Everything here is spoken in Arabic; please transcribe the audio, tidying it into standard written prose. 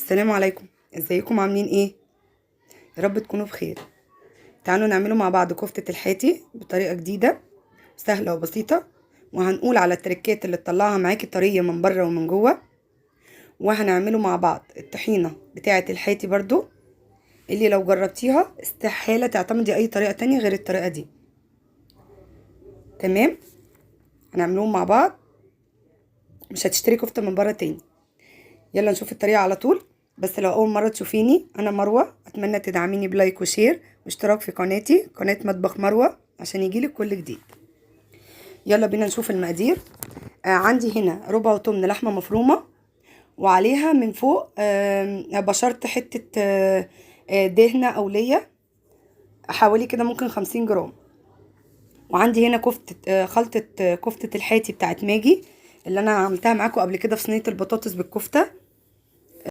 السلام عليكم. ازيكم عاملين ايه؟ يا رب تكونوا بخير. تعالوا نعمله مع بعض كفتة الحاتي بطريقة جديدة سهلة وبسيطة، وهنقول على التركات اللي تطلعها معاكي طرية من بره ومن جوه. وهنعمله مع بعض الطحينة بتاعة الحاتي برضو، اللي لو جربتيها استحالة تعتمدي اي طريقة تانية غير الطريقة دي. تمام، هنعملهم مع بعض، مش هتشتري كفتة من بره تاني. يلا نشوف الطريقة على طول. بس لو اول مرة تشوفيني، انا مروة، اتمنى تدعميني بلايك وشير واشتراك في قناتي، قناة مطبخ مروة، عشان يجيلك كل جديد. يلا بينا نشوف المقادير. عندي هنا ربع طن لحمة مفرومة، وعليها من فوق بشرت حتة دهنة او ليا، حوالي كده ممكن 50 جرام. وعندي هنا كفتة خلطة كفتة الحاتي بتاعت ماجي، اللي انا عملتها معاكم قبل كده في صينية البطاطس بالكفتة.